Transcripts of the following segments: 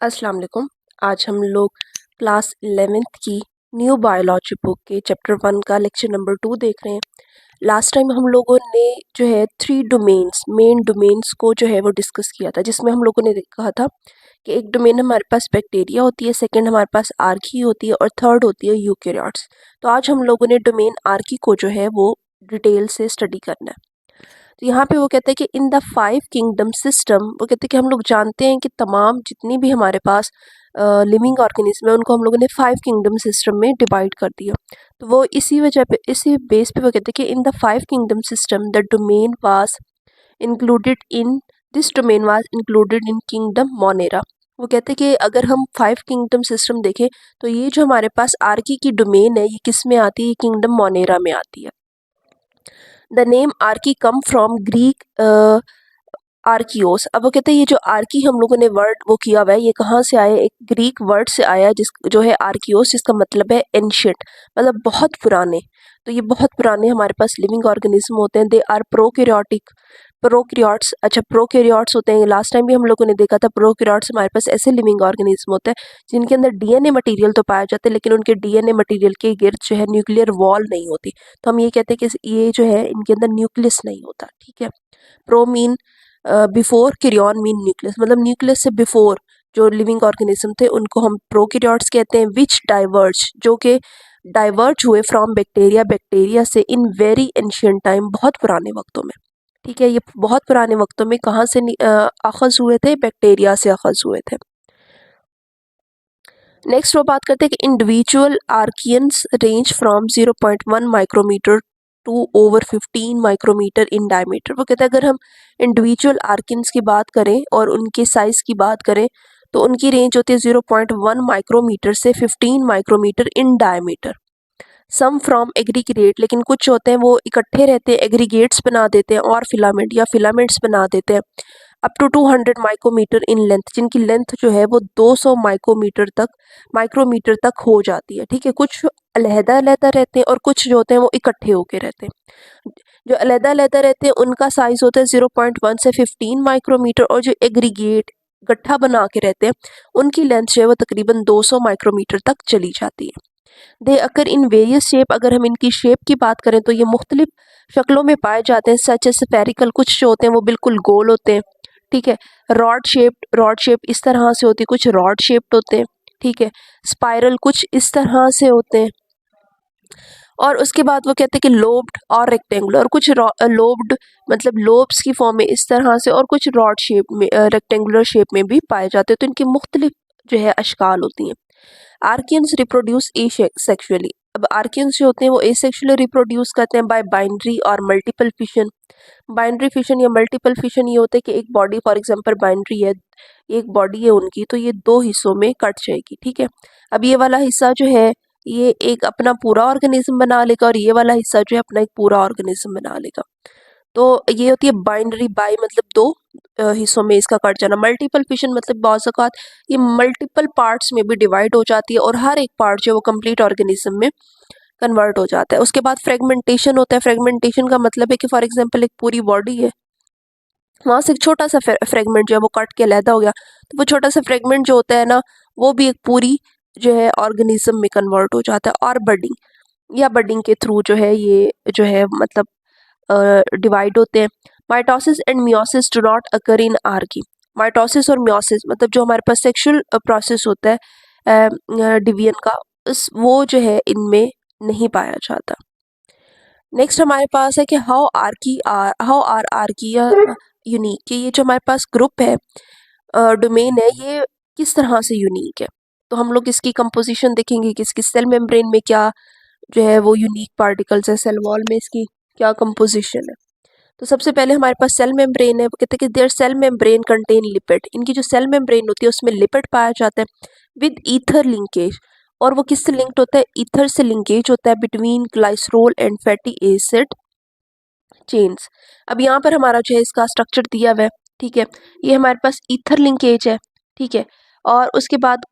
अस्सलाम वालेकुम। आज हम लोग क्लास 11th की न्यू बायोलॉजी बुक के चैप्टर 1 का लेक्चर नंबर 2 देख रहे हैं। लास्ट टाइम हम लोगों ने जो है 3 डोमेन्स मेन डोमेन्स को जो है वो डिस्कस किया था, जिसमें हम लोगों ने कहा था कि एक डोमेन हमारे पास बैक्टीरिया होती है, सेकंड हमारे पास आर्की होती है और थर्ड होती है यूकेरियोट्स। तो आज हम लोगों ने डोमेन आर्की को जो है वो डिटेल से स्टडी करना है। तो यहाँ पे वो कहते हैं कि इन द 5 किंगडम सिस्टम, वो कहते हैं कि हम लोग जानते हैं कि तमाम जितनी भी हमारे पास लिविंग ऑर्गेनिज्म है उनको हम लोगों ने 5 किंगडम सिस्टम में डिवाइड कर दिया। तो वो इसी वजह पे, इसी बेस पे वो कहते हैं कि in the 5 kingdom system the domain was included in this domain was included in kingdom Monera. वो कहते हैं कि अगर हम 5 किंगडम सिस्टम देखें तो ये जो हमारे पास आर्की की डोमेन है ये किस में आती है? ये किंगडम मोनेरा में आती है। The name archaea come from Greek archaios. अब वो कहते हैं ये जो आर्की हम लोगों ने वर्ड वो किया हुआ है ये कहाँ से आया है? एक ग्रीक वर्ड से आया है जिस जो है आर्कियोस, जिसका मतलब है एंशियंट, मतलब बहुत पुराने। तो ये बहुत पुराने हमारे पास लिविंग ऑर्गेनिज्म होते हैं। They are prokaryotic, prokaryotes. अच्छा, प्रोकैरियोट्स होते हैं, लास्ट टाइम भी हम लोगों ने देखा था। प्रोकैरियोट्स हमारे पास ऐसे लिविंग ऑर्गेनिज्म होते हैं जिनके अंदर डीएनए मटेरियल तो पाया जाता है, लेकिन उनके डीएनए मटेरियल के गिर्द जो है न्यूक्लियर वॉल नहीं होती। तो हम ये कहते हैं कि ये जो है इनके अंदर न्यूक्लियस नहीं होता। ठीक है। Pro mean before, karyon mean nucleus, मतलब न्यूक्लियस से बिफोर जो लिविंग ऑर्गेनिज्म थे उनको हम प्रोकैरियोट्स कहते हैं। विच डाइवर्ज, जो कि डाइवर्ज हुए फ्रॉम बैक्टीरिया, बैक्टीरिया से इन वेरी एंशियंट टाइम, बहुत पुराने वक्तों में। ठीक है, ये बहुत पुराने वक्तों में कहाँ से अखज़ हुए थे? बैक्टीरिया से अखज़ हुए थे। नेक्स्ट वो बात करते हैं कि individual archaeans range from 0.1 micrometre to over 15 micrometre in diameter. वो कहते हैं अगर हम इंडिविजुअल आर्कियंस की बात करें और उनके साइज की बात करें तो उनकी रेंज होती है 0.1 माइक्रोमीटर से 15 micrometre in diameter. Some from aggregate, लेकिन कुछ होते हैं वो इकट्ठे रहते हैं, एग्रीगेट्स बना देते हैं और फिलामेंट या फिलामेंट्स बना देते हैं। Up to 200 micrometre in length, जिनकी लेंथ जो है वो 200 माइक्रोमीटर तक हो जाती है। ठीक है, कुछ अलहदा अलहदा रहते हैं और कुछ जो होते हैं वो इकट्ठे होके रहते हैं। जो अलहदा अलहदा रहते हैं उनका साइज होता है 0.1 से 15 माइक्रोमीटर, और जो एग्रीगेट गट्ठा बना के रहते हैं उनकी लेंथ जो है वो तकरीबन 200 माइक्रोमीटर तक चली जाती है। दे अकर इन वेरियस शेप, अगर हम इनकी शेप की बात करें तो ये मुख्तलिफ शक्लों में पाए जाते हैं। सच स्फेरिकल, कुछ जो होते हैं वो बिल्कुल गोल होते हैं। ठीक है। रॉड शेप इस तरह से होती है, कुछ रॉड शेप्ड होते हैं। ठीक है। स्पाइरल कुछ इस तरह से होते हैं। और उसके बाद वो कहते हैं कि लोब्ड और रेक्टेंगुलर, और कुछ लोब्ड मतलब लोब्स की फॉर्म में इस तरह से, और कुछ रॉड शेप में रेक्टेंगुलर शेप में भी पाए जाते हैं। तो इनकी मुख्तलिफ जो है अशकाल होती हैं। आर्कियंस रिप्रोड्यूस एसेक्सुअली। अब आर्कियंस जो होते हैं वो एसेक्सुअली रिप्रोड्यूस करते हैं बाय बाइनरी और मल्टीपल फिशन। बाइनरी फिशन या मल्टीपल फिशन ये होता है कि एक बॉडी, फॉर एग्जांपल बाइनरी है, एक बॉडी है उनकी, तो ये 2 हिस्सों में कट जाएगी। ठीक है। अब ये वाला हिस्सा जो है ये एक अपना पूरा ऑर्गेनिज्म बना लेगा और ये वाला हिस्सा जो है अपना एक पूरा ऑर्गेनिज्म बना लेगा। तो ये होती है बाइनरी, बाई मतलब 2 हिस्सों में इसका कट जाना। मल्टीपल फिशन मतलब बहुत औक़ात ये मल्टीपल पार्ट्स में भी डिवाइड हो जाती है और हर एक पार्ट जो है वो कंप्लीट ऑर्गेनिज्म में कन्वर्ट हो जाता है। उसके बाद फ्रेगमेंटेशन होता है। फ्रेगमेंटेशन का मतलब है कि फॉर एग्जांपल एक पूरी बॉडी है, वहाँ से एक छोटा सा फ्रेगमेंट जो है वो कट के अलहदा हो गया, तो वो छोटा सा फ्रेगमेंट जो होता है ना वो भी एक पूरी जो है ऑर्गेनिज्म में कन्वर्ट हो जाता है। और बडिंग, या बडिंग के थ्रू जो है ये जो है मतलब डिवाइड होते हैं। Mitosis and meiosis do not occur in Archie. Mitosis और मियोसिस मतलब जो हमारे पास सेक्सुअल प्रोसेस होता है डिवीजन का, उस वो जो है इनमें नहीं पाया जाता। नेक्स्ट हमारे पास है कि हाउ आर आर्किया यूनिक, कि ये जो हमारे पास ग्रुप है, डोमेन है, ये किस तरह से यूनिक है। तो हम लोग इसकी कंपोजिशन देखेंगे कि इसकी सेल मेम्ब्रेन में क्या जो है वो यूनिक पार्टिकल्स है, सेल वॉल में इसकी क्या कंपोजिशन है। तो सबसे पहले हमारे पास सेल मेम्ब्रेन है। वो कहते हैं कि their cell membrane contain lipid. इनकी जो सेल मेम्ब्रेन होती है उसमें लिपिड पाया जाता है विद ईथर लिंकेज। और वो किससे लिंक्ड होता है? ईथर से लिंकेज होता है between glycerol and fatty acid chains. अब यहाँ पर हमारा जो है इसका स्ट्रक्चर दिया हुआ है। ठीक है, ये हमारे पास ईथर लिंकेज है। ठीक है, और उसके बाद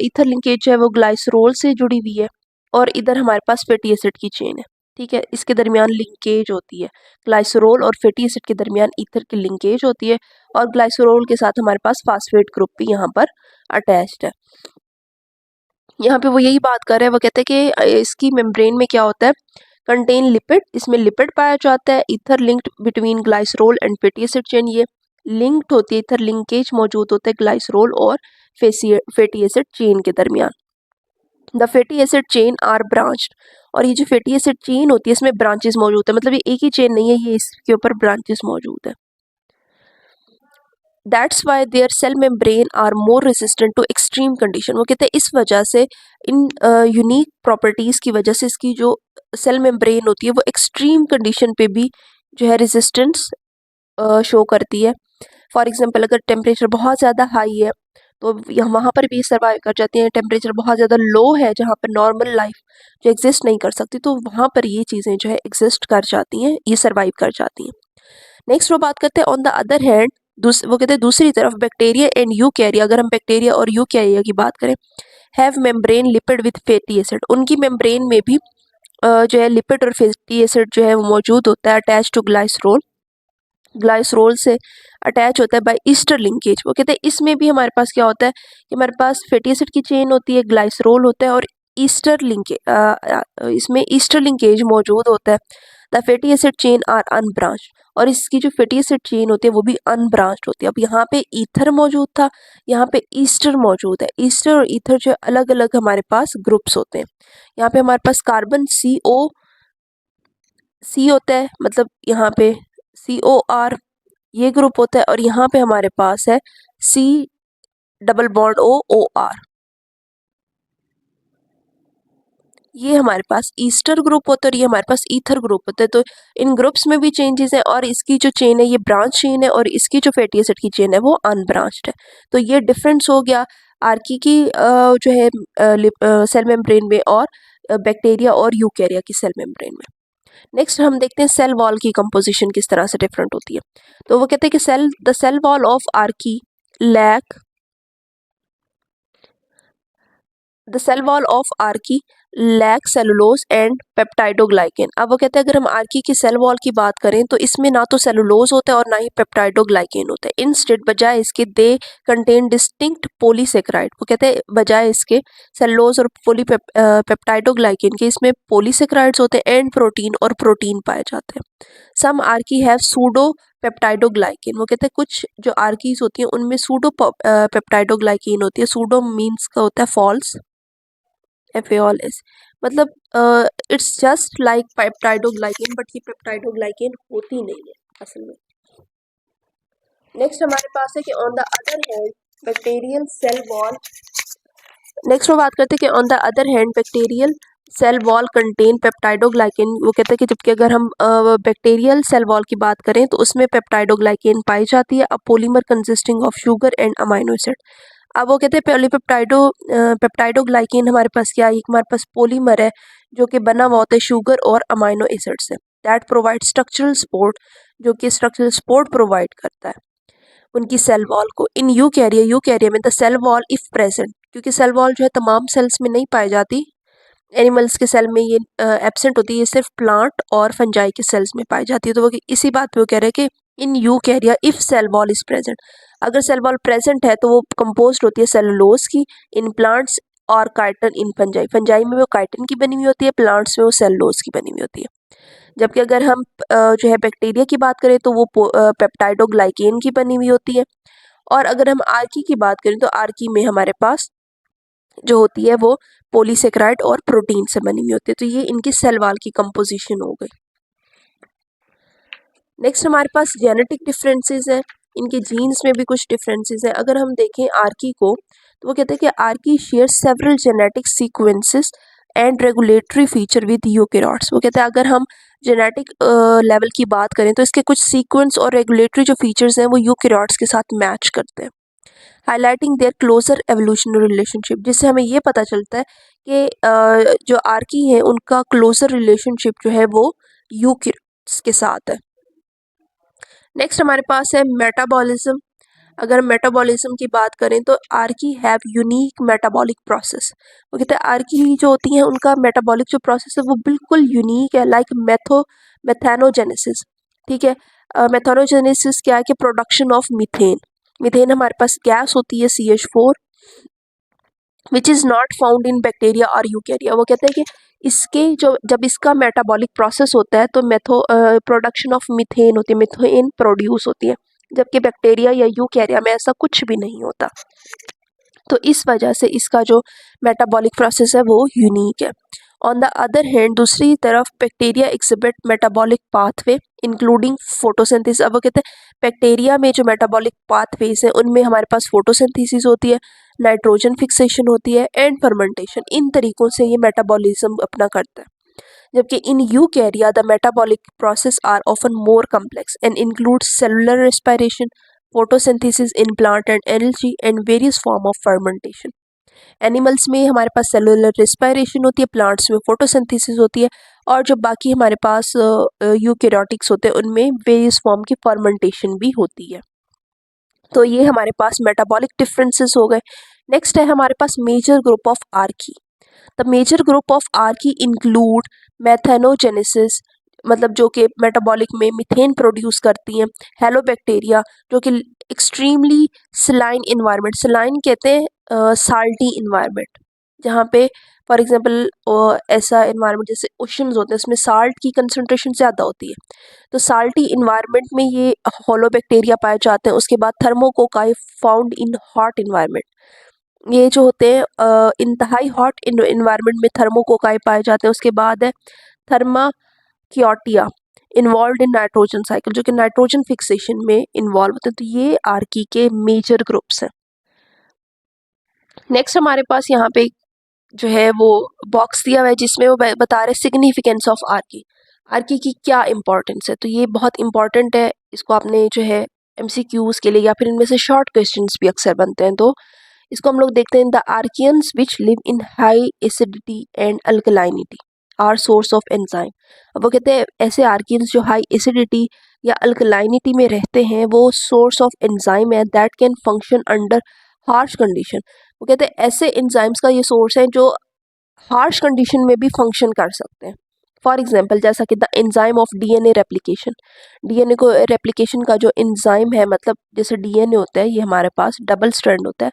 ईथर लिंकेज जो है वो ग्लाइसरोल से जुड़ी हुई है और इधर हमारे पास फैटी एसिड की चेन है। ठीक है, इसके दरमियान लिंकेज होती है, ग्लाइसरोल और फैटी एसिड के दरमियान ईथर की लिंकेज होती है और ग्लाइसरोल के साथ हमारे पास फास्फेट ग्रुप भी यहाँ पर अटैच्ड है। यहाँ पे वो यही बात कर रहे हैं, वो कहते हैं कि इसकी मेम्ब्रेन में क्या होता है, कंटेन लिपिड, इसमें लिपिड पाया जाता है, ether linked between glycerol and fatty acid chain, ये लिंक्ड होती है, ईथर लिंकेज मौजूद होता है ग्लाइसरोल और फैटी एसिड चेन के दरमियान। The fatty acid chain are branched, और ये जो फैटी एसिड चेन होती है इसमें ब्रांचेस मौजूद है, मतलब ये एक ही चेन नहीं है, ये इसके ऊपर ब्रांचेस मौजूद है। That's why their cell membrane are more resistant to extreme condition, वो कहते हैं इस वजह से, इन यूनिक प्रॉपर्टीज़ की वजह से इसकी जो सेल मेम्ब्रेन होती है वो एक्सट्रीम कंडीशन पे भी जो है रेजिस्टेंस शो करती है। फॉर एग्जांपल अगर टेम्परेचर बहुत ज़्यादा हाई है तो वहाँ पर भी सर्वाइव कर जाती हैं, टेम्परेचर बहुत ज़्यादा लो है जहाँ पर नॉर्मल लाइफ जो एग्जिस्ट नहीं कर सकती तो वहाँ पर ये चीज़ें जो है एग्जिस्ट कर जाती हैं, ये सर्वाइव कर जाती हैं। नेक्स्ट वो बात करते हैं ऑन द अदर हैंड, वो कहते हैं दूसरी तरफ बैक्टीरिया एंड यूकैरिया, अगर हम बैक्टीरिया और यूकैरिया की बात करें, have membrane lipid with fatty acid, उनकी मेम्ब्रेन में भी जो है लिपिड और फैटी एसिड जो है वो मौजूद होता है, अटैच टू ग्लाइसरोल, ग्लाइसरोल से अटैच होता है बाय ईस्टर लिंकेज। वो कहते हैं इसमें भी हमारे पास क्या होता है कि हमारे पास फैटी एसिड की चेन होती है, ग्लाइसरोल होता है और ईस्टर लिंकेज, इसमें ईस्टर लिंकेज मौजूद होता है। The fatty acid chain are unbranched, और इसकी जो फैटी एसिड चेन होती है वो भी अनब्रांच्ड होती है। अब यहाँ पे ईथर मौजूद था, यहाँ पे ईस्टर मौजूद है, ईस्टर और ईथर जो अलग अलग हमारे पास ग्रुप्स होते हैं। यहाँ पे हमारे पास कार्बन सी होता है, मतलब यहाँ पे COR ये ग्रुप होता है, और यहाँ पे हमारे पास है C डबल बॉन्ड OR, ये हमारे पास ईस्टर ग्रुप होता है और ये हमारे पास ईथर ग्रुप होता है। तो इन ग्रुप्स में भी चेंजेस हैं, और इसकी जो चेन है ये ब्रांच चेन है और इसकी जो फैटी एसिड की चेन है वो अनब्रांच्ड है। तो ये डिफरेंस हो गया आर्की की जो है सेल मेम्ब्रेन में और बैक्टीरिया और यूकैरिया की सेल मेम्ब्रेन में। नेक्स्ट हम देखते हैं सेल वॉल की कंपोजिशन किस तरह से डिफरेंट होती है। तो वो कहते हैं कि the cell wall of archaea lack the cell wall of archaea lack cellulose and peptidoglycan. अब वो कहते हैं अगर हम आर्की की सेल वॉल की बात करें तो इसमें ना तो सेलुलोज होता है और ना ही पेप्टाइडोग्लाइकेन होता है। इंस्टेड बजाय इसके दे कंटेन डिस्टिंक्ट पॉलीसेकेराइड, वो कहते हैं बजाय इसके सेलुलोज और पेप्टाइडोग्लाइकेन के इसमें पॉलीसेकेराइड्स होते हैं एंड प्रोटीन और प्रोटीन पाए जाते हैं। सम आर्की हैव सूडो पेप्टाइडोग्लाइकेन, वो कहते हैं कुछ जो आर्कीज होती हैं उनमें सूडो पेप्टाइडोग्लाइकेन होती है। सूडो मीन्स का होता है फॉल्स, FALS, मतलब it's just like peptidoglycan, but ये पेप्टाइडोग्लाइकेन होती नहीं है असल में। नेक्स्ट हमारे पास है कि on the other hand bacterial cell wall, next वो बात करते हैं कि on the other hand bacterial cell wall contain peptidoglycan. वो कहते हैं कि जबकि अगर हम बैक्टीरियल सेल वॉल की बात करें तो उसमें पेप्टाइडोग्लाइकेन पाई जाती है, a polymer consisting of sugar and amino acid. अब वो कहते हैं पेप्टाइडोग्लाइकेन हमारे पास क्या है, हमारे पास पॉलीमर है जो कि बना हुआ होता है शुगर और अमाइनो एसिड से, दैट प्रोवाइड स्ट्रक्चरल सपोर्ट, जो कि स्ट्रक्चरल सपोर्ट प्रोवाइड करता है उनकी सेल वॉल को। इन यूकैरिया में the cell wall if present, क्योंकि सेल वॉल जो है तमाम सेल्स में नहीं पाई जाती, एनिमल्स के सेल में ये एब्सेंट होती है, ये सिर्फ प्लांट और फंजाई के सेल्स में पाई जाती है। तो वो इसी बात पे वो कह रहे हैं कि in eukarya if cell wall is present, अगर सेल वॉल प्रेजेंट है तो वो कंपोज्ड होती है सेलुलोज की इन प्लांट्स और काइटन इन फंजाई, फंजाई में वो काइटन की बनी हुई होती है, प्लांट्स में वो सेलुलोज की बनी हुई होती है। जबकि अगर हम जो है बैक्टीरिया की बात करें तो वो पेप्टाइडोग्लाइकेन की बनी हुई होती है, और अगर हम आर्की की बात करें तो आर्की में हमारे पास जो होती है वो पॉलीसेकेराइड और प्रोटीन से बनी हुई होती है। तो ये इनकी सेल वॉल की कंपोजिशन हो गई। नेक्स्ट हमारे पास जेनेटिक डिफरेंसेस हैं, इनके जीन्स में भी कुछ डिफरेंसेस हैं। अगर हम देखें आर्की को तो वो कहते हैं कि Archie share several genetic sequences and regulatory feature with eukaryotes. वो कहते हैं अगर हम जेनेटिक लेवल की बात करें तो इसके कुछ सीक्वेंस और रेगुलेटरी जो फीचर्स हैं वो यूकेरियोट्स के साथ मैच करते हैं, highlighting their closer evolutionary relationship, जिससे हमें ये पता चलता है कि जो आर्की हैं उनका क्लोजर रिलेशनशिप जो है वो यूकेरियोट्स के साथ है। नेक्स्ट हमारे पास है मेटाबॉलिज्म। अगर मेटाबॉलिज्म की बात करें तो Archie have unique metabolic process. वो कहते हैं आर्की जो होती हैं उनका मेटाबॉलिक जो प्रोसेस है वो बिल्कुल यूनिक है, लाइक मेथानोजेनेसिस। ठीक है, मेथानोजेनेसिस क्या है कि प्रोडक्शन ऑफ मीथेन। मीथेन हमारे पास गैस होती है CH4 which is not found in bacteria और यूकैरिया। वो कहते हैं कि इसके जो जब इसका मेटाबॉलिक प्रोसेस होता है तो प्रोडक्शन ऑफ मीथेन होती है, मीथेन प्रोड्यूस होती है, जबकि बैक्टीरिया या यूकैरिया में ऐसा कुछ भी नहीं होता। तो इस वजह से इसका जो मेटाबॉलिक प्रोसेस है वो यूनिक है। ऑन द अदर हैंड दूसरी तरफ bacteria exhibit metabolic pathway including photosynthesis. अब वो कहते हैं बैक्टीरिया में जो मेटाबॉलिक पाथवेज है उनमें हमारे पास फोटोसिंथेसिस होती है, नाइट्रोजन फिक्सेशन होती है एंड फर्मेंटेशन। इन तरीक़ों से ये मेटाबॉलिज्म अपना करता है। जबकि in eukarya the metabolic process are often more complex and include cellular respiration, photosynthesis in plant and energy and various form of fermentation. Animals में हमारे पास सेलुलर रेस्पिरेशन होती है, प्लांट्स में फोटोसिंथेसिस होती है, और जो बाकी हमारे पास यूकैरियोटिक्स होते हैं उनमें वेरियस फॉर्म की फर्मेंटेशन भी होती है। तो ये हमारे पास मेटाबॉलिक डिफरेंसेस हो गए। नेक्स्ट है हमारे पास major group of archaea. The major group of archaea include methanogenesis, मतलब जो कि मेटाबॉलिक में मीथेन प्रोड्यूस करती हैं, हेलोबैक्टीरिया जो कि एक्सट्रीमली सलाइन इन्वायरमेंट, सलाइन कहते हैं साल्टी इन्वायरमेंट, जहाँ पे फॉर एग्जांपल ऐसा इन्वायरमेंट जैसे ओशंस होते हैं उसमें साल्ट की कंसंट्रेशन ज़्यादा होती है, तो साल्टी इन्वायरमेंट में ये होलोबैक्टीरिया पाए जाते हैं। उसके बाद थर्मोकोकाई फाउंड इन हॉट इन्वायरमेंट, ये जो होते हैं इंतहाई हॉट इन्वायरमेंट में थर्मोकोकाई पाए जाते हैं। उसके बाद है थर्माक्योटिया इन्वॉल्व इन नाइट्रोजन साइकिल, जो कि नाइट्रोजन फिक्सेशन में इन्वॉल्व होते हैं। तो ये आर्की के मेजर ग्रुप्स हैं। नेक्स्ट हमारे पास यहाँ पे जो है वो बॉक्स दिया हुआ है जिसमें वो बता रहे सिग्निफिकेंस ऑफ आर्की, आर्की की क्या इंपॉर्टेंस है। तो ये बहुत इंपॉर्टेंट है, इसको आपने जो है MCQs के लिए या फिर इनमें से शॉर्ट क्वेश्चंस भी अक्सर बनते हैं। तो इसको हम लोग देखते हैं। The archaeans which live in high acidity and alkalinity are source of enzyme. अब वो कहते हैं ऐसे आर्कियंस जो हाई एसिडिटी या अल्कलाइनिटी में रहते हैं वो सोर्स ऑफ एंजाइम है that can function under harsh condition. वो कहते हैं ऐसे एंजाइम्स का ये सोर्स है जो हार्श कंडीशन में भी फंक्शन कर सकते हैं। फॉर एग्जाम्पल जैसा कि the enzyme of DNA replication, DNA को रेप्लिकेशन का जो एंजाइम है, मतलब जैसे DNA होता है ये हमारे पास डबल स्ट्रैंड होता है।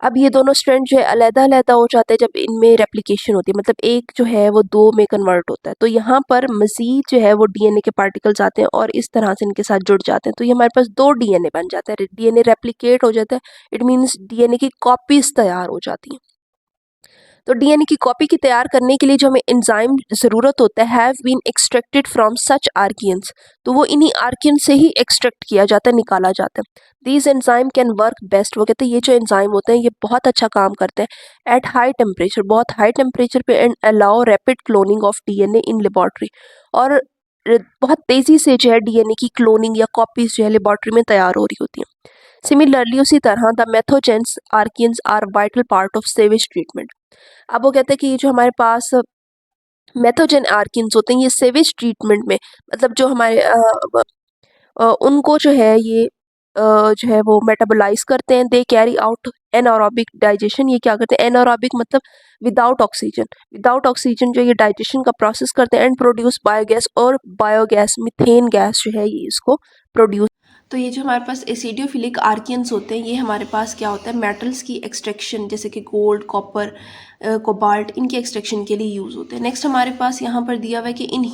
अब ये दोनों स्ट्रैंड जो है अलग-अलग हो जाते हैं जब इनमें रेप्लिकेशन होती है, मतलब एक जो है वो दो में कन्वर्ट होता है। तो यहाँ पर मज़ीद जो है वो DNA के पार्टिकल्स आते हैं और इस तरह से इनके साथ जुड़ जाते हैं। तो ये हमारे पास दो DNA बन जाता है, DNA रेप्लिकेट हो जाता है, इट मीन्स DNA की कॉपीज तैयार हो जाती हैं। तो DNA की कॉपी की तैयार करने के लिए जो हमें एंजाइम ज़रूरत होता है have been extracted from such archaeans, तो वो इन्हीं आर्कियन से ही एक्सट्रैक्ट किया जाता है, निकाला जाता है। These enzyme can work best, वो कहते हैं ये जो एंजाइम होते हैं ये बहुत अच्छा काम करते हैं एट हाई टेम्परेचर, बहुत हाई टेम्परेचर पे, and allow rapid cloning of DNA in laboratory, और बहुत तेज़ी से जो है DNA की क्लोनिंग या कॉपीज जो है लेबॉर्ट्री में तैयार हो रही होती हैं। सिमिलरली उसी तरह the methanogens archaeans are vital part of sewage treatment. अब वो कहते हैं कि ये जो हमारे पास मेथोजेन आर्किन्स होते हैं ये सेवेज ट्रीटमेंट में, मतलब जो हमारे उनको जो है ये जो है वो मेटाबोलाइज करते हैं। They carry out anaerobic digestion, ये क्या करते हैं एनारोबिक मतलब विदाउट ऑक्सीजन जो ये डाइजेशन का प्रोसेस करते हैं एंड प्रोड्यूस बायोगैस, और बायोगैस मीथेन गैस जो है ये इसको प्रोड्यूस। तो ये जो हमारे पास एसिडोफिलिक आर्कियंस होते हैं ये हमारे पास क्या होता है मेटल्स की एक्सट्रैक्शन, जैसे कि गोल्ड, कॉपर, कोबाल्ट, इनके एक्सट्रैक्शन के लिए यूज़ होते हैं। नेक्स्ट हमारे पास यहाँ पर दिया हुआ है कि इन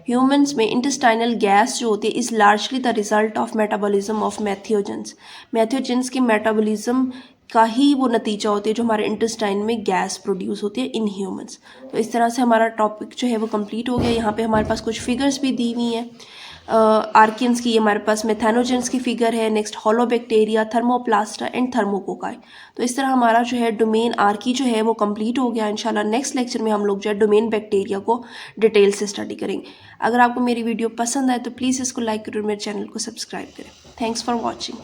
ह्यूमंस में इंटेस्टाइनल गैस जो होती है is largely the result of metabolism of methanogens के मेटाबॉलिज्म का ही वो नतीजा होती है जो हमारे इंटेस्टाइन में गैस प्रोड्यूस होती है इन ह्यूमंस। तो इस तरह से हमारा टॉपिक जो है वो कंप्लीट हो गया। यहाँ पे हमारे पास कुछ फिगर्स भी दी हुई हैं आर्कियंस की, हमारे पास मेथानोजेंस की फिगर है, नेक्स्ट होलोबैक्टीरिया, थर्मोप्लास्टा एंड थर्मोकोकाई। तो इस तरह हमारा जो है डोमेन आर्की जो है वो कंप्लीट हो गया। इंशाल्लाह नेक्स्ट लेक्चर में हम लोग जो है डोमेन बैक्टीरिया को डिटेल से स्टडी करेंगे। अगर आपको मेरी वीडियो पसंद आए तो प्लीज़ इसको लाइक करें और मेरे चैनल को सब्सक्राइब करें। Thanks for watching.